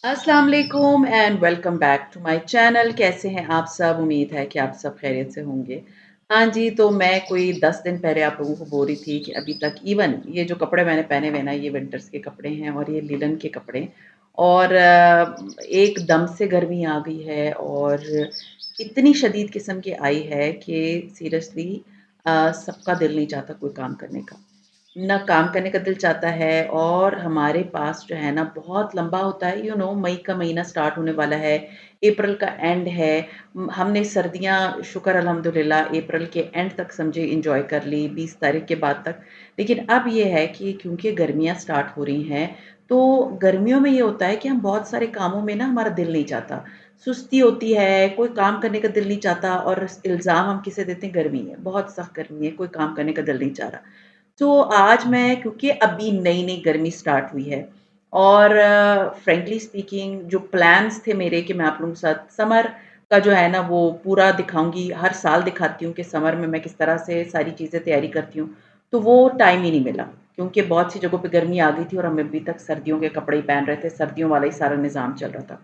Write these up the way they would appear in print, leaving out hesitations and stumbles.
अस्सलाम वालेकुम and welcome back to my channel. कैसे हैं आप सब? उम्मीद है कि आप सब खैरियत से होंगे। हाँ जी, तो मैं कोई 10 दिन पहले आप लोगों को बोल रही थी कि अभी तक इवन ये जो कपड़े मैंने पहने हुए हैं ना, ये विंटर्स के कपड़े हैं और ये लिनन के कपड़े और एकदम से गर्मी आ गई है और इतनी शदीद किस्म की आई है कि सीरियसली सबका दिल नहीं चाहता कोई काम करने का। ना काम करने का दिल चाहता है और हमारे पास जो है ना बहुत लंबा होता है मई का महीना स्टार्ट होने वाला है, अप्रैल का एंड है। हमने सर्दियाँ शुक्र अल्हम्दुलिल्लाह अप्रैल के एंड तक समझे एंजॉय कर ली 20 तारीख के बाद तक। लेकिन अब ये है कि क्योंकि गर्मियाँ स्टार्ट हो रही हैं, तो गर्मियों में ये होता है कि हम बहुत सारे कामों में ना हमारा दिल नहीं चाहता। सुस्ती होती है, कोई काम करने का दिल नहीं चाहता और इल्ज़ाम हम किसे देते हैं? गर्मी है, बहुत सख्त गर्मी है, कोई काम करने का दिल नहीं चाह रहा। तो आज मैं क्योंकि अभी नई-नई गर्मी स्टार्ट हुई है और फ्रैंकली स्पीकिंग जो प्लान्स थे मेरे कि मैं आप लोगों के साथ समर का जो है ना वो पूरा दिखाऊँगी, हर साल दिखाती हूँ कि समर में मैं किस तरह से सारी चीज़ें तैयारी करती हूँ। तो वो टाइम ही नहीं मिला क्योंकि बहुत सी जगहों पे गर्मी आ गई थी और हम अभी तक सर्दियों के कपड़े ही पहन रहे थे, सर्दियों वाला ही सारा निज़ाम चल रहा था।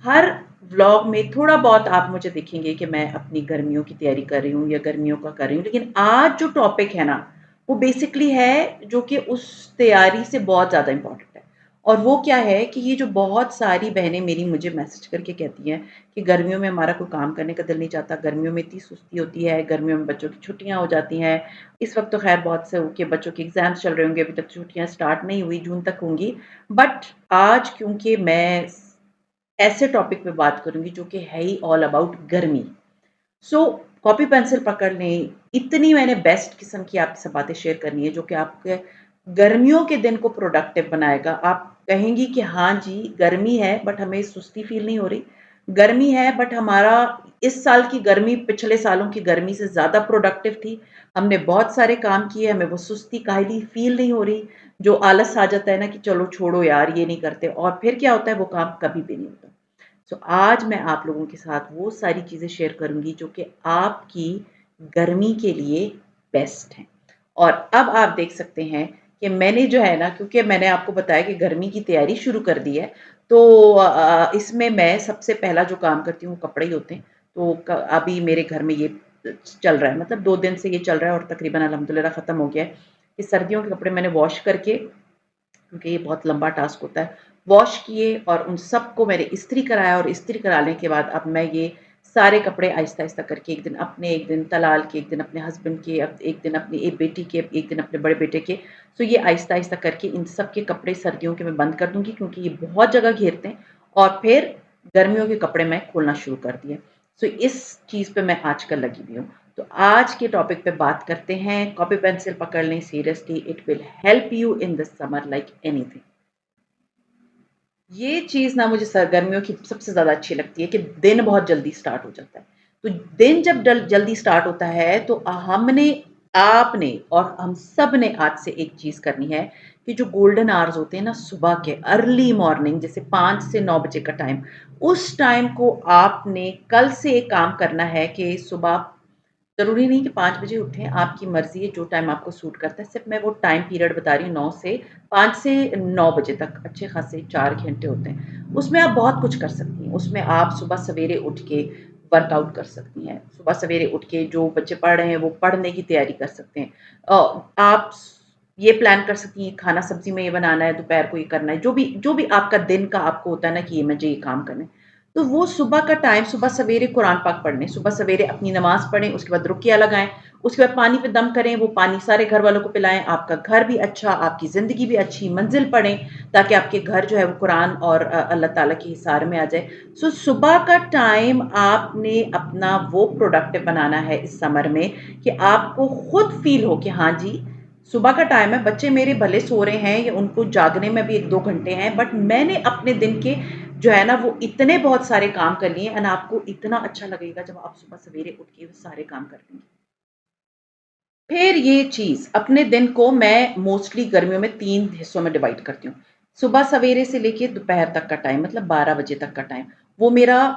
हर व्लॉग में थोड़ा बहुत आप मुझे देखेंगे कि मैं अपनी गर्मियों की तैयारी कर रही हूँ या गर्मियों का कर रही हूँ। लेकिन आज जो टॉपिक है ना, वो बेसिकली है जो कि उस तैयारी से बहुत ज़्यादा इम्पोर्टेंट है। और वो क्या है कि ये जो बहुत सारी बहनें मेरी मुझे मैसेज करके कहती हैं कि गर्मियों में हमारा कोई काम करने का दिल नहीं चाहता, गर्मियों में इतनी सुस्ती होती है, गर्मियों में बच्चों की छुट्टियाँ हो जाती हैं। इस वक़्त तो ख़ैर बहुत से के बच्चों के एग्ज़ाम्स चल रहे होंगे, अभी तक छुट्टियाँ स्टार्ट नहीं हुई, जून तक होंगी। बट आज क्योंकि मैं ऐसे टॉपिक पे बात करूँगी जो कि है ही ऑल अबाउट गर्मी। सो कॉपी पेंसिल पकड़ लें, इतनी मैंने बेस्ट किस्म की आपसे बातें शेयर करनी है जो कि आपके गर्मियों के दिन को प्रोडक्टिव बनाएगा। आप कहेंगी कि हाँ जी, गर्मी है बट हमें सुस्ती फ़ील नहीं हो रही। गर्मी है बट हमारा इस साल की गर्मी पिछले सालों की गर्मी से ज़्यादा प्रोडक्टिव थी। हमने बहुत सारे काम किए, हमें वो सुस्ती काहली फ़ील नहीं हो रही। जो आलस आ जाता है ना कि चलो छोड़ो यार ये नहीं करते और फिर क्या होता है वो काम कभी भी नहीं होता। सो आज मैं आप लोगों के साथ वो सारी चीज़ें शेयर करूँगी जो कि आपकी गर्मी के लिए बेस्ट हैं। और अब आप देख सकते हैं कि मैंने जो है ना क्योंकि मैंने आपको बताया कि गर्मी की तैयारी शुरू कर दी है, तो इसमें मैं सबसे पहला जो काम करती हूँ कपड़े ही होते हैं। तो क अभी मेरे घर में ये चल रहा है मतलब 2 दिन से ये चल रहा है और तकरीबन अल्हम्दुलिल्लाह ख़त्म हो गया है कि सर्दियों के कपड़े मैंने वॉश करके क्योंकि ये बहुत लंबा टास्क होता है। वॉश किए और उन सबको मैंने इस्त्री कराया और इस्त्री कराने के बाद अब मैं ये सारे कपड़े आहिस्ता-आहिस्ता करके एक दिन अपने, एक दिन तलाल के, एक दिन अपने हस्बैंड के, एक दिन अपनी एक बेटी के, एक दिन अपने बड़े बेटे के। सो ये आहिस्ता-आहिस्ता करके इन सब के कपड़े सर्दियों के मैं बंद कर दूँगी क्योंकि ये बहुत जगह घेरते हैं और फिर गर्मियों के कपड़े मैं खोलना शुरू कर दिए। सो इस चीज़ पे मैं आजकल लगी हुई हूँ। तो आज के टॉपिक पे बात करते हैं। कॉपी पेंसिल पकड़ लें, seriously it will help you in this summer like anything. ये चीज़ ना मुझे सरगर्मियों की सबसे ज़्यादा अच्छी लगती है कि दिन बहुत जल्दी स्टार्ट हो जाता है। तो दिन जब जल्दी स्टार्ट होता है तो हमने, आपने और हम सब ने आज से एक चीज़ करनी है कि जो गोल्डन आवर्स होते हैं ना सुबह के अर्ली मॉर्निंग जैसे 5 से 9 बजे का टाइम, उस टाइम को आपने कल से एक काम करना है कि सुबह ज़रूरी नहीं कि 5 बजे उठें, आपकी मर्ज़ी है जो टाइम आपको सूट करता है। सिर्फ़ मैं वो टाइम पीरियड बता रही हूँ 9 से 5 से 9 बजे तक अच्छे खासे 4 घंटे होते हैं। उसमें आप बहुत कुछ कर सकती हैं। उसमें आप सुबह सवेरे उठ के वर्कआउट कर सकती हैं। सुबह सवेरे उठ के जो बच्चे पढ़ रहे हैं वो पढ़ने की तैयारी कर सकते हैं। आप ये प्लान कर सकती हैं खाना सब्ज़ी में ये बनाना है, दोपहर को ये करना है। जो भी आपका दिन का आपको होता है ना कि ये मुझे ये काम करना है। तो वो सुबह का टाइम सुबह सवेरे कुरान पाक पढ़ लें, सुबह सवेरे अपनी नमाज़ पढ़ें, उसके बाद रुकिया लगाएँ, उसके बाद पानी पे दम करें, वो पानी सारे घर वालों को पिलाएँ, आपका घर भी अच्छा, आपकी ज़िंदगी भी अच्छी, मंज़िल पढ़ें, ताकि आपके घर जो है वो कुरान और अल्लाह ताला के हिसार में आ जाए। सो सुबह का टाइम आपने अपना वो प्रोडक्टिव बनाना है इस समर में कि आपको खुद फ़ील हो कि हाँ जी, सुबह का टाइम है, बच्चे मेरे भले सो रहे हैं या उनको जागने में भी 1-2 घंटे हैं, बट मैंने अपने दिन के जो है ना वो इतने बहुत सारे काम कर लिए एंड आपको इतना अच्छा लगेगा जब आप सुबह सवेरे उठ के वो सारे काम कर लेंगे। फिर ये चीज़ अपने दिन को मैं मोस्टली गर्मियों में 3 हिस्सों में डिवाइड करती हूँ। सुबह सवेरे से लेके दोपहर तक का टाइम मतलब 12 बजे तक का टाइम, वो मेरा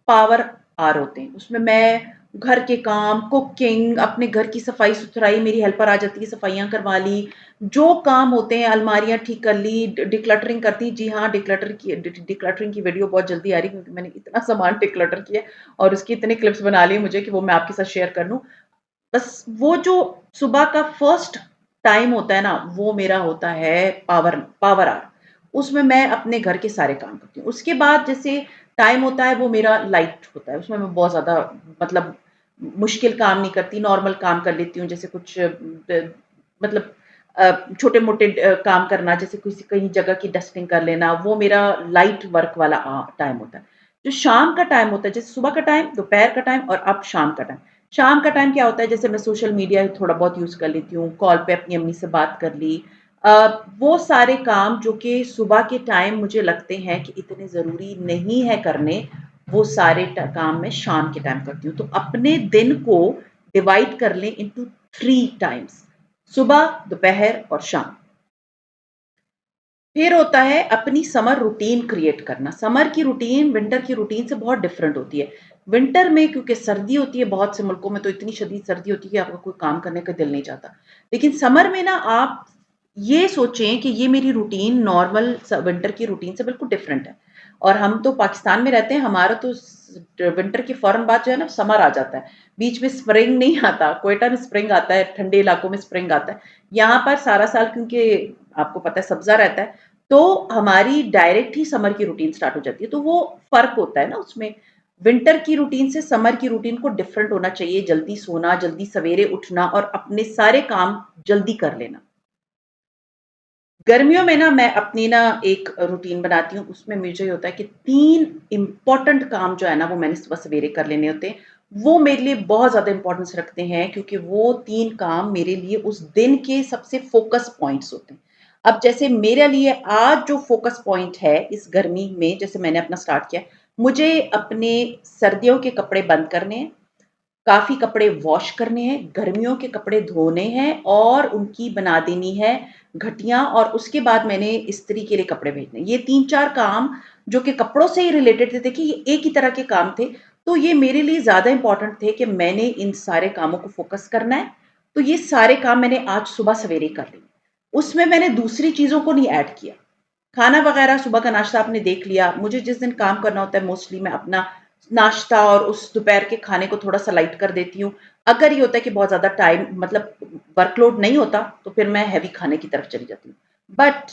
पावर आवर होते हैं। उसमें मैं घर के काम, कुकिंग, अपने घर की सफाई-सुथराई, मेरी हेल्पर आ जाती है, सफाइयाँ करवा ली, जो काम होते हैं, अलमारियाँ ठीक कर ली, डिक्लटरिंग करती। जी हाँ, डिक्लटरिंग की वीडियो बहुत जल्दी आ रही है क्योंकि मैंने इतना सामान डिक्लटर किया है और उसकी इतने क्लिप्स बना लिए मुझे कि वो मैं आपके साथ शेयर कर लूँ। बस वो जो सुबह का फर्स्ट टाइम होता है ना, वो मेरा होता है पावर पावर आवर। उसमें मैं अपने घर के सारे काम करती हूँ। उसके बाद जैसे टाइम होता है वो मेरा लाइट होता है, उसमें मैं बहुत ज़्यादा मतलब मुश्किल काम नहीं करती, नॉर्मल काम कर लेती हूँ जैसे कुछ मतलब छोटे-मोटे काम करना जैसे किसी कहीं जगह की डस्टिंग कर लेना, वो मेरा लाइट वर्क वाला टाइम होता है। जो शाम का टाइम होता है, जैसे सुबह का टाइम, दोपहर का टाइम और अब शाम का टाइम। शाम का टाइम क्या होता है जैसे मैं सोशल मीडिया थोड़ा बहुत यूज़ कर लेती हूँ, कॉल पे अपनी अम्मी से बात कर ली। वो सारे काम जो कि सुबह के टाइम मुझे लगते हैं कि इतने ज़रूरी नहीं है करने, वो सारे काम मैं शाम के टाइम करती हूँ। तो अपने दिन को डिवाइड कर लें इंटू 3 टाइम्स, सुबह, दोपहर और शाम। फिर होता है अपनी समर रूटीन क्रिएट करना। समर की रूटीन विंटर की रूटीन से बहुत डिफरेंट होती है। विंटर में क्योंकि सर्दी होती है, बहुत से मुल्कों में तो इतनी शदीद सर्दी होती है कि आपका कोई काम करने का दिल नहीं चाहता। लेकिन समर में ना आप ये सोचें कि ये मेरी रूटीन नॉर्मल विंटर की रूटीन से बिल्कुल डिफरेंट है। और हम तो पाकिस्तान में रहते हैं, हमारा तो विंटर के फौरन बाद जो है ना समर आ जाता है। बीच में स्प्रिंग नहीं आता, क्वेटा में स्प्रिंग आता है, ठंडे इलाकों में स्प्रिंग आता है। यहाँ पर सारा साल क्योंकि आपको पता है सब्जा रहता है, तो हमारी डायरेक्ट ही समर की रूटीन स्टार्ट हो जाती है। तो वो फ़र्क होता है ना उसमें। विंटर की रूटीन से समर की रूटीन को डिफरेंट होना चाहिए, जल्दी सोना, जल्दी सवेरे उठना और अपने सारे काम जल्दी कर लेना। गर्मियों में ना मैं अपनी ना एक रूटीन बनाती हूँ, उसमें मुझे ये होता है कि 3 इम्पोर्टेंट काम जो है ना वो मैंने सुबह सवेरे कर लेने होते हैं। वो मेरे लिए बहुत ज़्यादा इम्पोर्टेंस रखते हैं क्योंकि वो 3 काम मेरे लिए उस दिन के सबसे फ़ोकस पॉइंट्स होते हैं। अब जैसे मेरे लिए आज जो फ़ोकस पॉइंट है इस गर्मी में जैसे मैंने अपना स्टार्ट किया, मुझे अपने सर्दियों के कपड़े बंद करने हैं, काफ़ी कपड़े वॉश करने हैं, गर्मियों के कपड़े धोने हैं और उनकी बना देनी है घटिया और उसके बाद मैंने इस्त्री के लिए कपड़े भेजने हैं। ये 3-4 काम जो कि कपड़ों से ही रिलेटेड थे, देखिए ये एक ही तरह के काम थे, तो ये मेरे लिए ज़्यादा इम्पोर्टेंट थे कि मैंने इन सारे कामों को फ़ोकस करना है, तो ये सारे काम मैंने आज सुबह सवेरे कर लिए। उसमें मैंने दूसरी चीज़ों को नहीं ऐड किया। खाना वगैरह सुबह का नाश्ता आपने देख लिया। मुझे जिस दिन काम करना होता है मोस्टली मैं अपना नाश्ता और उस दोपहर के खाने को थोड़ा-सा लाइट कर देती हूँ। अगर ये होता है कि बहुत ज़्यादा टाइम मतलब वर्कलोड नहीं होता, तो फिर मैं हेवी खाने की तरफ चली जाती हूँ। बट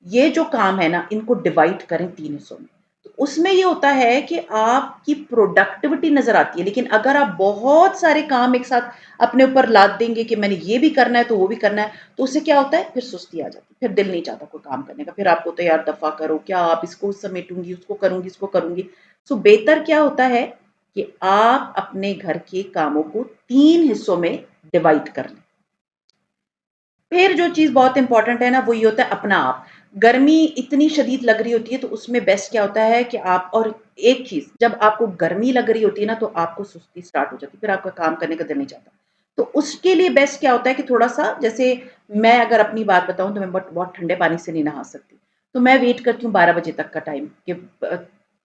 ये जो काम है ना, इनको डिवाइड करें 3 हिस्सों में। तो उसमें ये होता है कि आपकी प्रोडक्टिविटी नज़र आती है, लेकिन अगर आप बहुत सारे काम एक साथ अपने ऊपर लाद देंगे कि मैंने ये भी करना है, तो वो भी करना है, तो उससे क्या होता है, फिर सुस्ती आ जाती है, फिर दिल नहीं चाहता कोई काम करने का, फिर आपको तो यार दफ़ा करो, क्या आप इसको समेटूँगी, उसको करूँगी, इसको करूँगी। सो बेहतर क्या होता है कि आप अपने घर के कामों को 3 हिस्सों में डिवाइड कर लें। फिर जो चीज़ बहुत इम्पोर्टेंट है ना, वो ये होता है अपना आप। गर्मी इतनी शदीद लग रही होती है, तो उसमें बेस्ट क्या होता है कि आप और एक चीज़, जब आपको गर्मी लग रही होती है ना, तो आपको सुस्ती स्टार्ट हो जाती है, फिर आपका काम करने का दिल नहीं चाहता। तो उसके लिए बेस्ट क्या होता है कि थोड़ा-सा जैसे मैं अगर अपनी बात बताऊँ, तो मैं बहुत ठंडे पानी से नहीं नहा सकती। तो मैं वेट करती हूँ 12 बजे तक का टाइम कि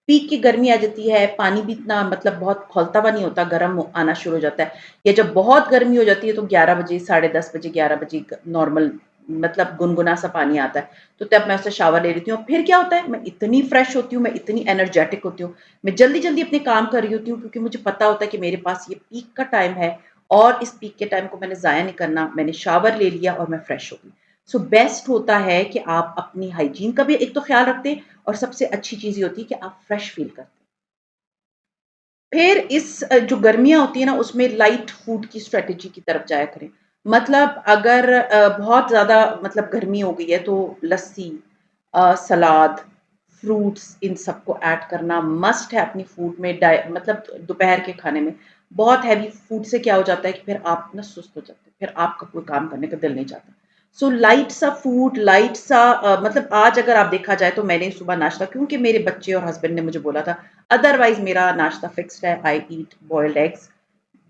पीक की गर्मी आ जाती है, पानी भी इतना मतलब बहुत खौलता हुआ नहीं होता, गर्म आना शुरू हो जाता है। या जब बहुत गर्मी हो जाती है तो 11 बजे, साढ़े 10 बजे, 11 बजे नॉर्मल मतलब गुनगुना सा पानी आता है, तो तब मैं उससे शावर ले लेती हूँ। फिर क्या होता है, मैं इतनी फ्रेश होती हूँ, मैं इतनी एनर्जेटिक होती हूँ, मैं जल्दी-जल्दी अपने काम कर रही होती हूँ क्योंकि मुझे पता होता है कि मेरे पास ये पीक का टाइम है और इस पीक के टाइम को मैंने ज़ाया नहीं करना। मैंने शावर ले लिया और मैं फ्रेश हो गई। सो बेस्ट होता है कि आप अपनी हाइजीन का भी एक तो ख़्याल रखते हैं और सबसे अच्छी चीज़ ये होती है कि आप फ्रेश फ़ील करते हैं। फिर इस जो गर्मियाँ होती हैं ना, उसमें लाइट फूड की स्ट्रैटेजी की तरफ जाया करें। मतलब अगर बहुत ज़्यादा मतलब गर्मी हो गई है, तो लस्सी सलाद, फ्रूट्स इन सबको ऐड करना मस्ट है अपनी फूड में मतलब दोपहर के खाने में। बहुत हैवी फूड से क्या हो जाता है कि फिर आप ना सुस्त हो जाते हैं, फिर आपका कोई काम करने का दिल नहीं चाहता। सो लाइट सा फूड, लाइट सा मतलब आज अगर आप देखा जाए तो मैंने सुबह नाश्ता क्योंकि मेरे बच्चे और हस्बैंड ने मुझे बोला था अदरवाइज़ मेरा नाश्ता फिक्स्ड है। I eat boiled eggs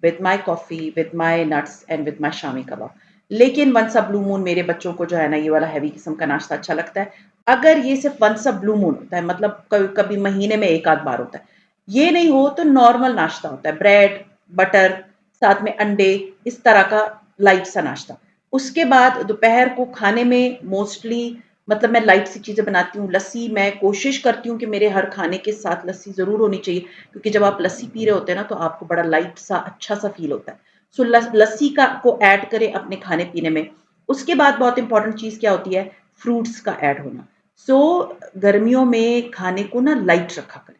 with my coffee, with my nuts and with my shami kebab. लेकिन वन्स अ ब्लू मून मेरे बच्चों को जो है ना ये वाला हेवी किस्म का नाश्ता अच्छा लगता है। अगर ये सिर्फ़ वन्स अ ब्लू मून होता है मतलब कभी महीने में 1 आध बार होता है। ये नहीं हो तो नॉर्मल नाश्ता होता है, ब्रेड, बटर, साथ में अंडे, इस तरह का लाइट सा नाश्ता। उसके बाद दोपहर को खाने में मोस्टली मतलब मैं लाइट सी चीज़ें बनाती हूँ। लस्सी मैं कोशिश करती हूँ कि मेरे हर खाने के साथ लस्सी ज़रूर होनी चाहिए, क्योंकि जब आप लस्सी पी रहे होते हैं ना, तो आपको बड़ा लाइट सा, अच्छा सा फ़ील होता है। सो लस्सी का को ऐड करें अपने खाने-पीने में। उसके बाद बहुत इम्पोर्टेंट चीज़ क्या होती है? फ्रूट्स का ऐड होना। सो गर्मियों में खाने को ना लाइट रखा करें।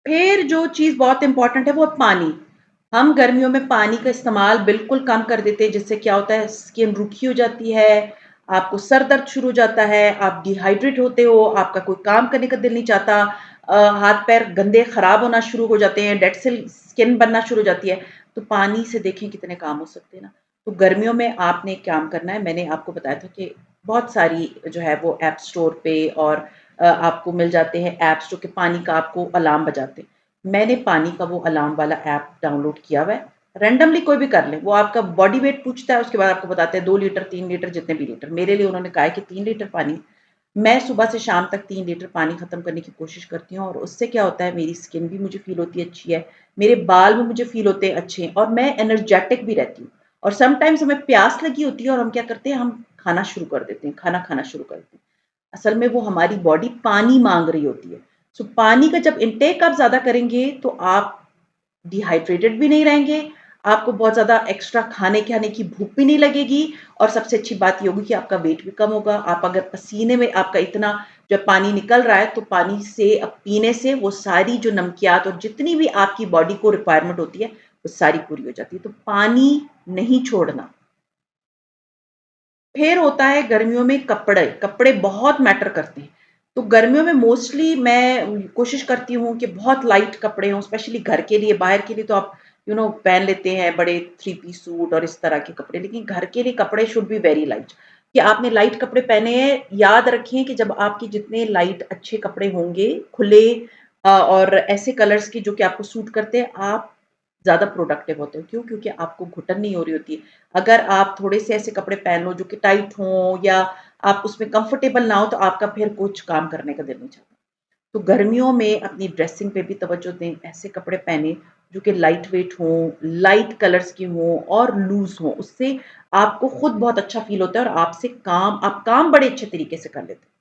फिर जो चीज़ बहुत इम्पोर्टेंट है वो है पानी। हम गर्मियों में पानी का इस्तेमाल बिल्कुल कम कर देते हैं, जिससे क्या होता है, स्किन रूखी हो जाती है, आपको सर दर्द शुरू हो जाता है, आप डिहाइड्रेट होते हो, आपका कोई काम करने का दिल नहीं चाहता, हाथ-पैर गंदे खराब होना शुरू हो जाते हैं, डेड सेल स्किन बनना शुरू हो जाती है। तो पानी से देखें कितने काम हो सकते हैं ना। तो गर्मियों में आपने एक काम करना है, मैंने आपको बताया था कि बहुत सारी जो है वो ऐप स्टोर पे और आपको मिल जाते हैं ऐप्स जो कि पानी का आपको अलार्म बजाते हैं। मैंने पानी का वो अलार्म वाला ऐप डाउनलोड किया हुआ है। रैंडमली कोई भी कर ले, वो आपका बॉडी वेट पूछता है, उसके बाद आपको बताते हैं 2 लीटर, 3 लीटर, जितने भी लीटर। मेरे लिए उन्होंने कहा है कि 3 लीटर पानी। मैं सुबह से शाम तक 3 लीटर पानी खत्म करने की कोशिश करती हूँ, और उससे क्या होता है, मेरी स्किन भी मुझे फ़ील होती है अच्छी है, मेरे बाल भी मुझे फ़ील होते हैं अच्छे हैं, और मैं एनर्जेटिक भी रहती हूँ। और समटाइम्स हमें प्यास लगी होती है और हम क्या करते हैं, हम खाना शुरू कर देते हैं, खाना खाना शुरू कर देते हैं। असल में वो हमारी बॉडी पानी माँग रही होती है। सो पानी का जब इंटेक आप ज़्यादा करेंगे, तो आप डिहाइड्रेटेड भी नहीं रहेंगे, आपको बहुत ज़्यादा एक्स्ट्रा खाने-खाने की भूख भी नहीं लगेगी, और सबसे अच्छी बात ये होगी कि आपका वेट भी कम होगा। आप अगर पसीने में आपका इतना जब पानी निकल रहा है, तो पानी से अब पीने से वो सारी जो नमकियात और जितनी भी आपकी बॉडी को रिक्वायरमेंट होती है, वो सारी पूरी हो जाती है। तो पानी नहीं छोड़ना। फिर होता है गर्मियों में कपड़े, कपड़े बहुत मैटर करते हैं। तो गर्मियों में मोस्टली मैं कोशिश करती हूँ कि बहुत लाइट कपड़े हों, स्पेशली घर के लिए, बाहर के लिए तो आप पहन लेते हैं बड़े 3 पीस सूट और इस तरह के कपड़े, लेकिन घर के लिए कपड़े शुड बी वेरी लाइट। कि आपने लाइट कपड़े पहने हैं, याद रखें कि जब आपके जितने लाइट अच्छे कपड़े होंगे, खुले और ऐसे कलर्स के जो कि आपको सूट करते हैं, आप ज़्यादा प्रोडक्टिव होते हो। क्यों? क्योंकि आपको घुटन नहीं हो रही होती है। अगर आप थोड़े से ऐसे कपड़े पहन लो जो कि टाइट हों, या आप उसमें कंफर्टेबल ना हो, तो आपका फिर कुछ काम करने का दिल नहीं चाहता। तो गर्मियों में अपनी ड्रेसिंग पे भी तवज्जो दें, ऐसे कपड़े पहनें जो कि लाइट वेट हों, लाइट कलर्स के हों और लूज़ हों। उससे आपको खुद बहुत अच्छा फ़ील होता है और आप काम बड़े अच्छे तरीके से कर लेते हैं।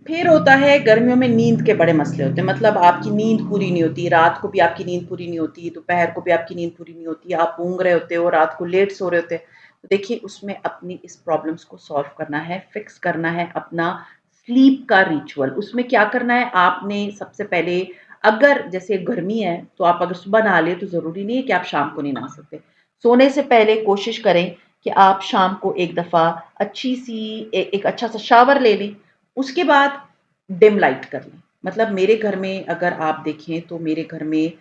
फिर होता है गर्मियों में नींद के बड़े मसले होते हैं, मतलब आपकी नींद पूरी नहीं होती, रात को भी आपकी नींद पूरी नहीं होती, दोपहर को भी आपकी नींद पूरी नहीं होती, आप ऊँग रहे होते हो, रात को लेट सो रहे होते हैं। तो देखिए, उसमें अपनी इस प्रॉब्लम्स को सॉल्व करना है, फिक्स करना है अपना स्लीप का रिचुअल। उसमें क्या करना है, आपने सबसे पहले, अगर जैसे गर्मी है, तो आप अगर सुबह नहा लें तो ज़रूरी नहीं है कि आप शाम को नहीं नहा सकते। सोने से पहले कोशिश करें कि आप शाम को एक दफ़ा अच्छी-सी एक अच्छा सा शावर ले लें। उसके बाद डिम लाइट कर लें। मतलब मेरे घर में अगर आप देखें, तो मेरे घर में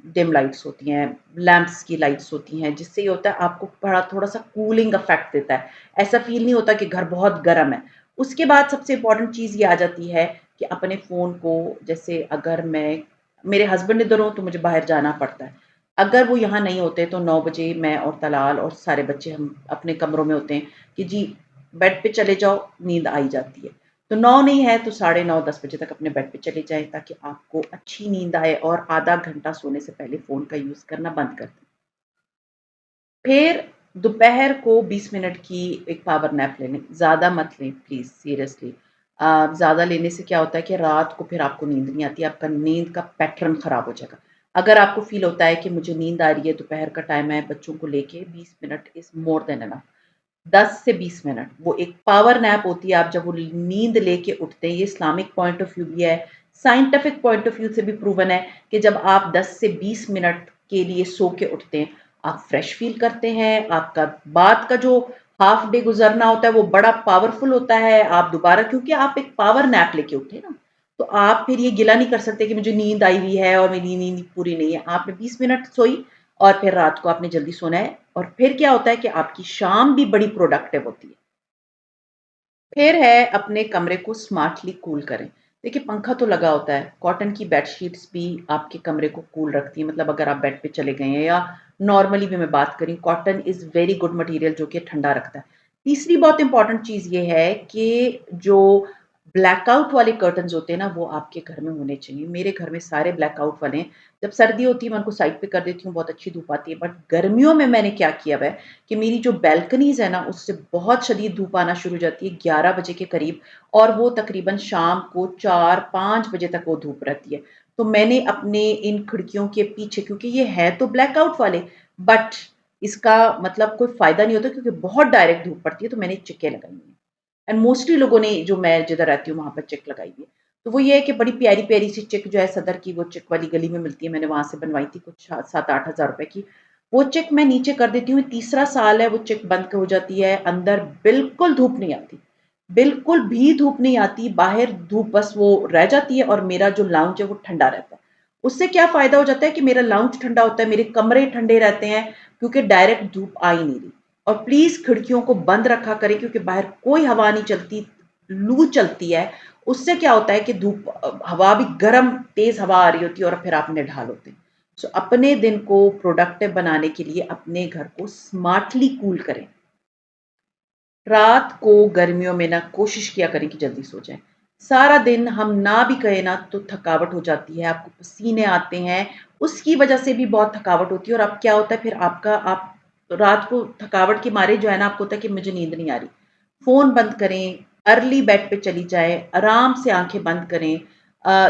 डिम लाइट्स होती हैं, लैंप्स की लाइट्स होती हैं, जिससे ये होता है आपको बड़ा थोड़ा-सा कूलिंग इफ़ेक्ट देता है। ऐसा फ़ील नहीं होता कि घर बहुत गर्म है। उसके बाद सबसे इम्पोर्टेंट चीज़ ये आ जाती है कि अपने फ़ोन को, जैसे अगर मैं मेरे हस्बैंड इधर हों तो मुझे बाहर जाना पड़ता है। अगर वो यहाँ नहीं होते, तो 9 बजे मैं और तलाल और सारे बच्चे हम अपने कमरों में होते हैं कि जी बेड पे चले जाओ, नींद आ ही जाती है। तो 9 नहीं है तो साढ़े 9 10 बजे तक अपने बेड पे चले जाएँ, ताकि आपको अच्छी नींद आए, और आधा घंटा सोने से पहले फ़ोन का यूज़ करना बंद कर दें। फिर दोपहर को 20 मिनट की एक पावर नैप ले लें, ज़्यादा मत लें प्लीज़, सीरियसली। ज़्यादा लेने से क्या होता है कि रात को फिर आपको नींद नहीं आती, आपका नींद का पैटर्न ख़राब हो जाएगा। अगर आपको फ़ील होता है कि मुझे नींद आ रही है, दोपहर का टाइम है, बच्चों को लेके 20 minute is more than enough. 10 से 20 मिनट, वो एक पावर नैप होती है, आप जब वो नींद लेके उठते हैं, ये इस्लामिक पॉइंट ऑफ व्यू भी है, साइंटिफिक पॉइंट ऑफ व्यू से भी प्रूवन है कि जब आप 10 से 20 मिनट के लिए सो के उठते हैं, आप फ्रेश फील करते हैं, आपका बाद का जो हाफ डे गुजरना होता है वो बड़ा पावरफुल होता है, आप दोबारा, क्योंकि आप एक पावर नैप लेके उठे ना, तो आप फिर ये गिला नहीं कर सकते कि मुझे नींद आई हुई है और मेरी नींद पूरी नहीं है। आपने 20 मिनट सोई और फिर रात को आपने जल्दी सोना है, और फिर क्या होता है कि आपकी शाम भी बड़ी प्रोडक्टिव होती है। फिर है अपने कमरे को स्मार्टली कूल करें। देखिए, पंखा तो लगा होता है, कॉटन की बेडशीट्स भी आपके कमरे को कूल रखती हैं, मतलब अगर आप बेड पे चले गए हैं, या नॉर्मली भी मैं बात करूँ, cotton is very good material जो कि ठंडा रखता है। तीसरी बहुत इंपॉर्टेंट चीज़ ये है कि जो ब्लैकआउट वाले कर्टन्स होते हैं ना, वो आपके घर में होने चाहिए। मेरे घर में सारे ब्लैकआउट वाले हैं। जब सर्दी होती है, मैं उनको साइड पे कर देती हूँ, बहुत अच्छी धूप आती है। बट गर्मियों में मैंने क्या किया हुआ है कि मेरी जो बालकनीज़ है ना, उससे बहुत शदीद धूप आना शुरू हो जाती है 11 बजे के करीब, और वो तकरीबन शाम को 4-5 बजे तक वो धूप रहती है। तो मैंने अपने इन खिड़कियों के पीछे, क्योंकि ये है तो ब्लैकआउट वाले, बट इसका मतलब कोई फ़ायदा नहीं होता क्योंकि बहुत डायरेक्ट धूप पड़ती है, तो मैंने चिक्कें लगाई हैं। एंड मोस्टली लोगों ने, जो मैं जिधर रहती हूँ वहाँ पर चिक लगाई हुई है। तो वो ये है कि बड़ी प्यारी-प्यारी सी चिक जो है सदर की, वो चिक वाली गली में मिलती है, मैंने वहाँ से बनवाई थी कुछ 7-8 हज़ार रुपए की। वो चिक मैं नीचे कर देती हूँ, तीसरा साल है वो चिक बंद हो जाती है, अंदर बिल्कुल धूप नहीं आती। बिल्कुल भी धूप नहीं आती, बाहर धूप बस वो रह जाती है और मेरा जो लाउंज है वो ठंडा रहता है। उससे क्या फ़ायदा हो जाता है कि मेरा लाउंज ठंडा होता है, मेरे कमरे ठंडे रहते हैं क्योंकि डायरेक्ट धूप आ ही नहीं रही। और प्लीज़ खिड़कियों को बंद रखा करें क्योंकि बाहर कोई हवा नहीं चलती, लू चलती है। उससे क्या होता है कि हवा भी गर्म तेज़ हवा आ रही होती है और फिर आप निढाल होते हैं। सो अपने दिन को प्रोडक्टिव बनाने के लिए अपने घर को स्मार्टली कूल करें। रात को गर्मियों में ना कोशिश किया करें कि जल्दी सो जाएँ। सारा दिन हम ना भी कहें ना तो थकावट हो जाती है, आपको पसीने आते हैं, उसकी वजह से भी बहुत थकावट होती है और अब क्या होता है फिर आप रात को थकावट के मारे जो है ना, आपको होता है कि मुझे नींद नहीं आ रही। फ़ोन बंद करें, अर्ली बेड पे चली जाएँ, आराम से आँखें बंद करें,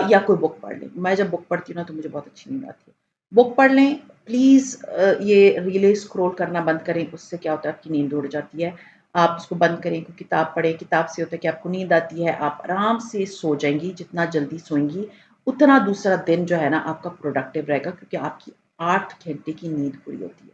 या कोई बुक पढ़ लें। मैं जब बुक पढ़ती हूँ ना तो मुझे बहुत अच्छी नींद आती है। बुक पढ़ लें, प्लीज़ ये रीलें स्क्रॉल करना बंद करें, उससे क्या होता है आपकी नींद उड़ जाती है। आप उसको बंद करें, कोई किताब पढ़ें, किताब से होता है कि आपको नींद आती है, आप आराम से सो जाएँगी, जितना जल्दी सोएँगी, उतना दूसरा दिन जो है ना आपका प्रोडक्टिव रहेगा क्योंकि आपकी 8 घंटे की नींद पूरी होती है।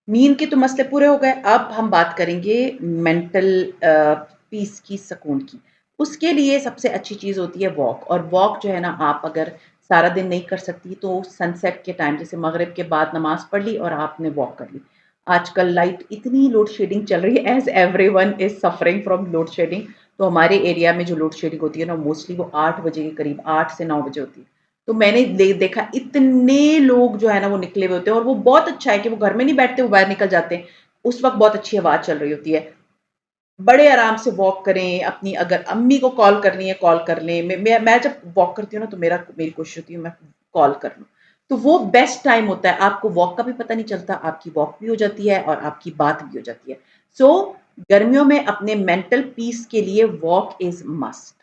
नींद के तो मसले पूरे हो गए, अब हम बात करेंगे मेंटल पीस की, सुकून की। उसके लिए सबसे अच्छी चीज़ होती है वॉक, और वॉक जो है ना, आप अगर सारा दिन नहीं कर सकती तो सनसेट के टाइम जैसे मगरिब के बाद नमाज़ पढ़ ली और आपने वॉक कर ली। आजकल लाइट इतनी लोड शेडिंग चल रही है, as everyone is suffering from load shedding. तो हमारे एरिया में जो लोड शेडिंग होती है ना, मोस्टली वो 8 बजे के करीब, 8 से 9 बजे होती है। तो मैंने देखा इतने लोग जो है ना वो निकले हुए होते हैं, और वो बहुत अच्छा है कि वो घर में नहीं बैठते, वो बाहर निकल जाते हैं। उस वक़्त बहुत अच्छी हवा चल रही होती है। बड़े आराम से वॉक करें, अपनी अगर अम्मी को कॉल करनी है कॉल कर लें। मैं जब वॉक करती हूँ ना तो मेरी कोशिश होती है मैं कॉल कर लूँ। तो वो बेस्ट टाइम होता है, आपको वॉक का भी पता नहीं चलता, आपकी वॉक भी हो जाती है और आपकी बात भी हो जाती है। सो गर्मियों में अपने मेंटल पीस के लिए वॉक इज़ मस्ट।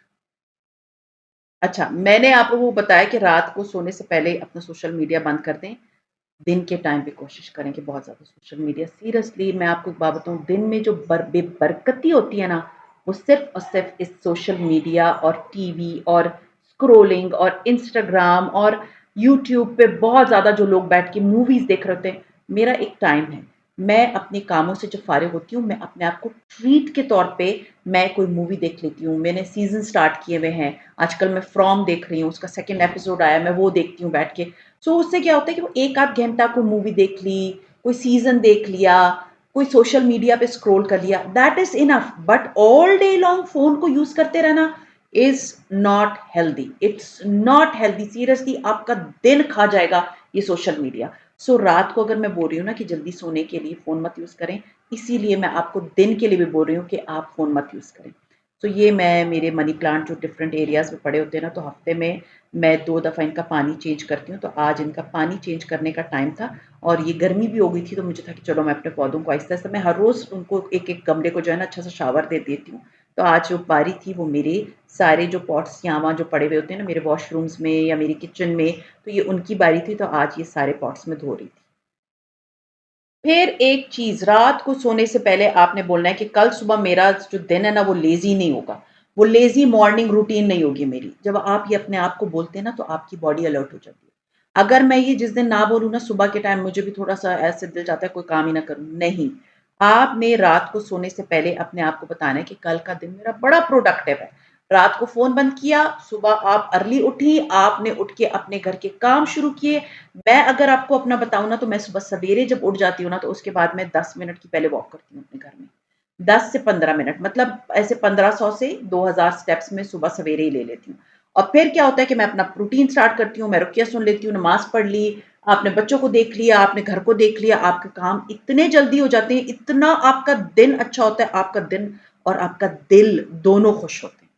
अच्छा, मैंने आप लोगों को बताया कि रात को सोने से पहले अपना सोशल मीडिया बंद कर दें। दिन के टाइम पे कोशिश करें कि बहुत ज़्यादा सोशल मीडिया, सीरियसली मैं आपको एक बात बताऊँ, दिन में जो बेबरकती होती है ना, वो सिर्फ़ और सिर्फ़ इस सोशल मीडिया और टीवी और स्क्रॉलिंग और इंस्टाग्राम और यूट्यूब पे बहुत ज़्यादा जो लोग बैठ के मूवीज़ देख रहे होते हैं। मेरा एक टाइम है, मैं अपने कामों से जब फ़ारिग होती हूँ, मैं अपने आप को ट्रीट के तौर पे मैं कोई मूवी देख लेती हूँ। मैंने सीज़न स्टार्ट किए हुए हैं, आजकल मैं फ्रॉम देख रही हूँ, उसका सेकंड एपिसोड आया, मैं वो देखती हूँ बैठ के। सो उससे क्या होता है कि वो 1 आध घंटा कोई मूवी देख ली, कोई सीज़न देख लिया, कोई सोशल मीडिया पे स्क्रॉल कर लिया, that is enough. But all day long phone को यूज़ करते रहना is not healthy, it's not healthy, seriously आपका दिन खा जाएगा ये सोशल मीडिया। सो रात को अगर मैं बोल रही हूँ ना कि जल्दी सोने के लिए फ़ोन मत यूज़ करें, इसीलिए मैं आपको दिन के लिए भी बोल रही हूँ कि आप फ़ोन मत यूज़ करें। तो ये मैं मेरे मनी प्लांट जो डिफरेंट एरियाज़ में पड़े होते हैं ना, तो हफ़्ते में मैं 2 दफ़ा इनका पानी चेंज करती हूँ, तो आज इनका पानी चेंज करने का टाइम था और ये गर्मी भी हो गई थी, तो मुझे था कि चलो मैं अपने पौधों को आहिस्ता-आहिस्ता, मैं हर रोज़ उनको एक-एक गमले को जो है ना अच्छा-सा शावर दे देती हूँ। तो आज जो बारी थी वो मेरे सारे जो पॉट्स यहाँ-वहाँ जो पड़े हुए होते हैं ना मेरे वॉशरूम्स में या मेरी किचन में, तो ये उनकी बारी थी, तो आज ये सारे पॉट्स मैं धो रही थी। फिर एक चीज़, रात को सोने से पहले आपने बोलना है कि कल सुबह मेरा जो दिन है ना वो लेज़ी नहीं होगा, वो लेज़ी मॉर्निंग रूटीन नहीं होगी मेरी। जब आप ये अपने आप को बोलते हैं ना तो आपकी बॉडी अलर्ट हो जाती है। अगर मैं ये जिस दिन ना बोलूँ ना सुबह के टाइम, मुझे भी थोड़ा-सा ऐसे दिल चाहता है कोई काम ही ना करूँ, नहीं। आपने रात को सोने से पहले अपने आप को बताना है कि कल का दिन मेरा बड़ा प्रोडक्टिव है। रात को फ़ोन बंद किया, सुबह आप अर्ली उठी, आपने उठ के अपने घर के काम शुरू किए। मैं अगर आपको अपना बताऊँ ना, तो मैं सुबह सवेरे जब उठ जाती हूँ ना, तो उसके बाद मैं 10 मिनट की पहले वॉक करती हूँ अपने घर में। 10 से 15 मिनट, मतलब ऐसे 1500 से 2000 स्टेप्स में सुबह सवेरे ही ले लेती हूँ। और फिर क्या होता है कि मैं अपना रूटीन स्टार्ट करती हूँ, मैं रुकिया सुन लेती हूँ, नमाज़ पढ़ ली, आपने बच्चों को देख लिया, आपने घर को देख लिया, आपके काम इतने जल्दी हो जाते हैं, इतना आपका दिन अच्छा होता है, आपका दिन और आपका दिल दोनों खुश होते हैं।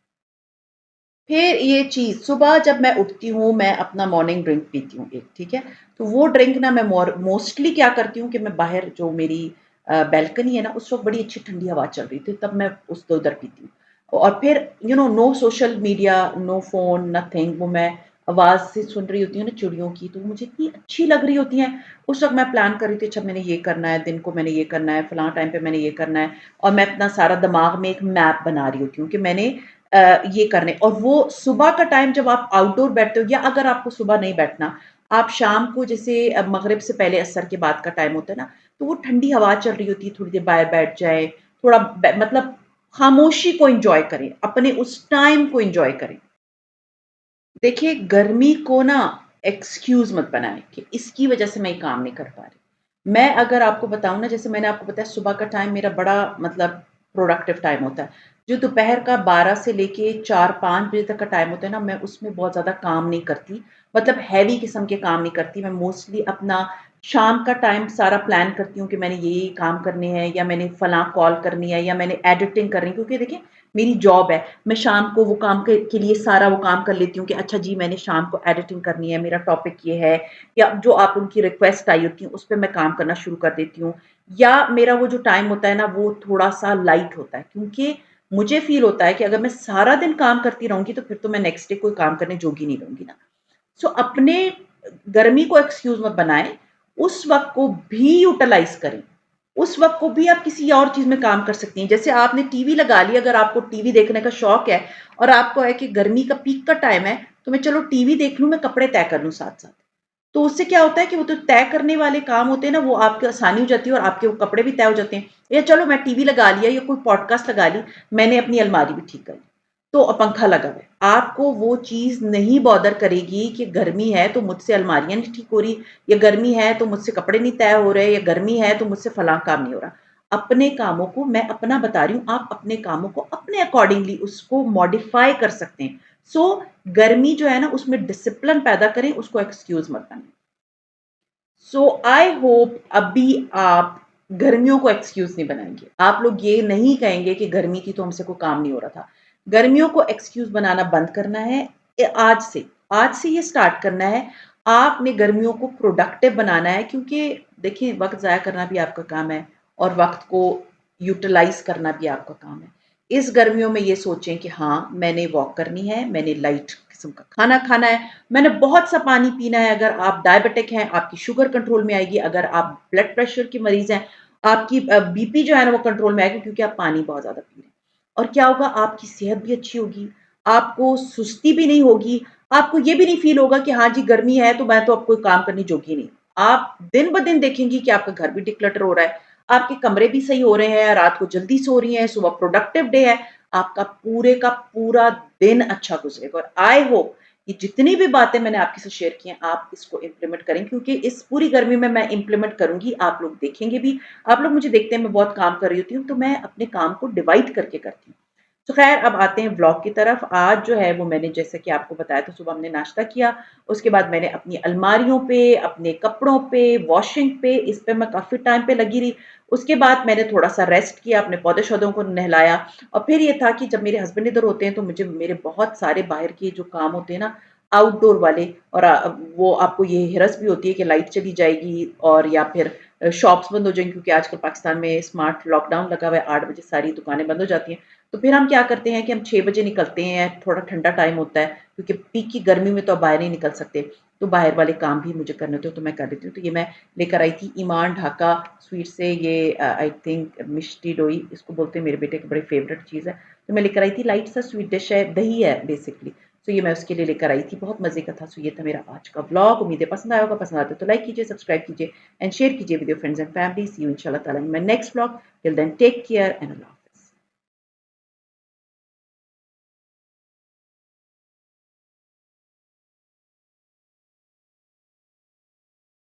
फिर ये चीज़ सुबह जब मैं उठती हूँ, मैं अपना मॉर्निंग ड्रिंक पीती हूँ एक, ठीक है? तो वो ड्रिंक ना मैं मोस्टली क्या करती हूँ कि मैं बाहर जो मेरी बालकनी है ना, उस वक़्त बड़ी अच्छी ठंडी हवा चल रही थी, तब मैं उसको उधर पीती हूँ। और फिर no social media, no phone, nothing, वो मैं आवाज़ से सुन रही होती हूँ ना चिड़ियों की, तो मुझे इतनी अच्छी लग रही होती हैं। उस वक़्त मैं प्लान कर रही थी, अच्छा मैंने ये करना है, दिन को मैंने ये करना है, फलाँ टाइम पे मैंने ये करना है, और मैं अपना सारा दिमाग में एक मैप बना रही होती हूँ कि मैंने ये करने। और वो सुबह का टाइम जब आप आउटडोर बैठते हो, या अगर आपको सुबह नहीं बैठना, आप शाम को जैसे मगरिब से पहले असर के बाद का टाइम होता है ना, तो वो ठंडी हवा चल रही होती है, थोड़ी देर बाहर बैठ जाए, थोड़ा मतलब खामोशी को एंजॉय करें, अपने उस टाइम को एंजॉय करें। देखिए, गर्मी को ना एक्सक्यूज़ मत बनाएँ कि इसकी वज़ह से मैं ये काम नहीं कर पा रही। मैं अगर आपको बताऊँ ना, जैसे मैंने आपको बताया सुबह का टाइम मेरा बड़ा मतलब प्रोडक्टिव टाइम होता है। जो दोपहर का 12 से लेके 4-5 बजे तक का टाइम होता है ना, मैं उसमें बहुत ज़्यादा काम नहीं करती, मतलब हैवी किस्म के काम नहीं करती। मैं मोस्टली अपना शाम का टाइम सारा प्लान करती हूँ कि मैंने ये काम करने हैं, या मैंने फलाँ कॉल करनी है, या मैंने एडिटिंग करनी है, क्योंकि देखिए मेरी जॉब है। मैं शाम को वो काम के लिए सारा वो काम कर लेती हूँ कि अच्छा जी मैंने शाम को एडिटिंग करनी है, मेरा टॉपिक ये है, या जो आप उनकी रिक्वेस्ट आई होती है उस पे मैं काम करना शुरू कर देती हूँ। या मेरा वो जो टाइम होता है ना, वो थोड़ा-सा लाइट होता है, क्योंकि मुझे फ़ील होता है कि अगर मैं सारा दिन काम करती रहूँगी तो फिर तो मैं नेक्स्ट डे कोई काम करने जोगी नहीं रहूँगी ना। सो अपने गर्मी को एक्सक्यूज़ मत बनाएँ, उस वक़्त को भी यूटिलाइज़ करें। उस वक़्त को भी आप किसी और चीज़ में काम कर सकती हैं। जैसे आपने टीवी लगा ली, अगर आपको टीवी देखने का शौक है और आपको है कि गर्मी का पीक का टाइम है, तो मैं चलो टीवी देख लूँ, मैं कपड़े तय कर लूँ साथ-साथ। तो उससे क्या होता है कि वो तो तय करने वाले काम होते हैं ना, वो आपकी आसानी हो जाती है और आपके वो कपड़े भी तय हो जाते हैं। या चलो मैं टीवी लगा लिया या कोई पॉडकास्ट लगा ली, मैंने अपनी अलमारी भी ठीक कर ली। तो पंखा लगा हुआ है। आपको वो चीज़ नहीं बॉदर करेगी कि गर्मी है तो मुझसे अलमारियाँ नहीं ठीक हो रही, या गर्मी है तो मुझसे कपड़े नहीं तय हो रहे, या गर्मी है तो मुझसे फलाँ काम नहीं हो रहा। अपने कामों को मैं अपना बता रही हूँ, आप अपने कामों को अपने अकॉर्डिंगली उसको मॉडिफ़ाई कर सकते हैं। सो गर्मी जो है ना उसमें डिसिप्लिन पैदा करें, उसको एक्सक्यूज़ मत बनाएँ। सो आई होप अभी आप गर्मियों को एक्सक्यूज़ नहीं बनाएँगे। आप लोग ये नहीं कहेंगे कि गर्मी थी तो हमसे कोई काम नहीं हो रहा था। गर्मियों को एक्सक्यूज़ बनाना बंद करना है आज से। आज से ये स्टार्ट करना है। आपने गर्मियों को प्रोडक्टिव बनाना है, क्योंकि देखिए वक़्त ज़ाया करना भी आपका काम है और वक़्त को यूटिलाइज़ करना भी आपका काम है। इस गर्मियों में ये सोचें कि हाँ, मैंने वॉक करनी है, मैंने लाइट किस्म का खाना खाना है, मैंने बहुत सा पानी पीना है। अगर आप डायबिटिक हैं, आपकी शुगर कंट्रोल में आएगी, अगर आप ब्लड प्रेशर की मरीज़ हैं, आपकी बीपी जो है ना वो कंट्रोल में आएगी, क्योंकि आप पानी बहुत ज़्यादा पी रहे हैं। और क्या होगा, आपकी सेहत भी अच्छी होगी, आपको सुस्ती भी नहीं होगी, आपको ये भी नहीं फ़ील होगा कि हाँ जी, गर्मी है तो मैं तो अब कोई काम करने जोगी नहीं। आप दिन-ब-दिन देखेंगी कि आपका घर भी डिक्लटर हो रहा है, आपके कमरे भी सही हो रहे हैं, रात को जल्दी सो रही हैं, सुबह प्रोडक्टिव डे है, आपका पूरे का पूरा दिन अच्छा गुज़रेगा। और आई होप ये जितनी भी बातें मैंने आपके साथ शेयर की हैं, आप इसको इम्प्लीमेंट करें, क्योंकि इस पूरी गर्मी में मैं इम्प्लीमेंट करूँगी, आप लोग देखेंगे भी। आप लोग मुझे देखते हैं मैं बहुत काम कर रही होती हूँ, तो मैं अपने काम को डिवाइड करके करती हूँ। तो ख़ैर अब आते हैं व्लॉग की तरफ। आज जो है वो मैंने जैसे कि आपको बताया था, सुबह हमने नाश्ता किया, उसके बाद मैंने अपनी अलमारियों पे, अपने कपड़ों पे, वॉशिंग पे, इस पे मैं काफ़ी टाइम पे लगी रही। उसके बाद मैंने थोड़ा-सा रेस्ट किया, अपने पौधे-शौधों को नहलाया, और फिर ये था कि जब मेरे हस्बैंड इधर होते हैं तो मुझे मेरे बहुत सारे बाहर के जो काम होते हैं ना, आउटडोर वाले, और वो आपको ये हिरस भी होती है कि लाइट चली जाएगी और या फिर शॉप्स बंद हो जाएँगी, क्योंकि आजकल पाकिस्तान में स्मार्ट लॉकडाउन लगा हुआ है, 8 बजे सारी दुकानें बंद हो जाती हैं। तो फिर हम क्या करते हैं कि हम 6 बजे निकलते हैं, थोड़ा ठंडा टाइम होता है, क्योंकि पीक की गर्मी में तो आप बाहर नहीं निकल सकते, तो बाहर वाले काम भी मुझे करने होते हैं, तो मैं कर देती हूँ। तो ये मैं लेकर आई थी ईमान ढाका स्वीट से, ये आई थिंक मिष्टी दोई इसको बोलते हैं, मेरे बेटे की बड़ी फ़ेवरेट चीज़ है। तो मैं लेकर आई थी, लाइट सा स्वीट डिश है, दही है बेसिकली। तो ये मैं उसके लिए लेकर आई थी, बहुत मज़े का था। सो ये था मेरा आज का व्लॉग, उम्मीद है पसंद आया होगा। पसंद आया तो लाइक कीजिए, सब्सक्राइब कीजिए एंड शेयर कीजिए with your friends and family. See you इंशाल्लाह ताला in my next vlog. Till then take care and Allah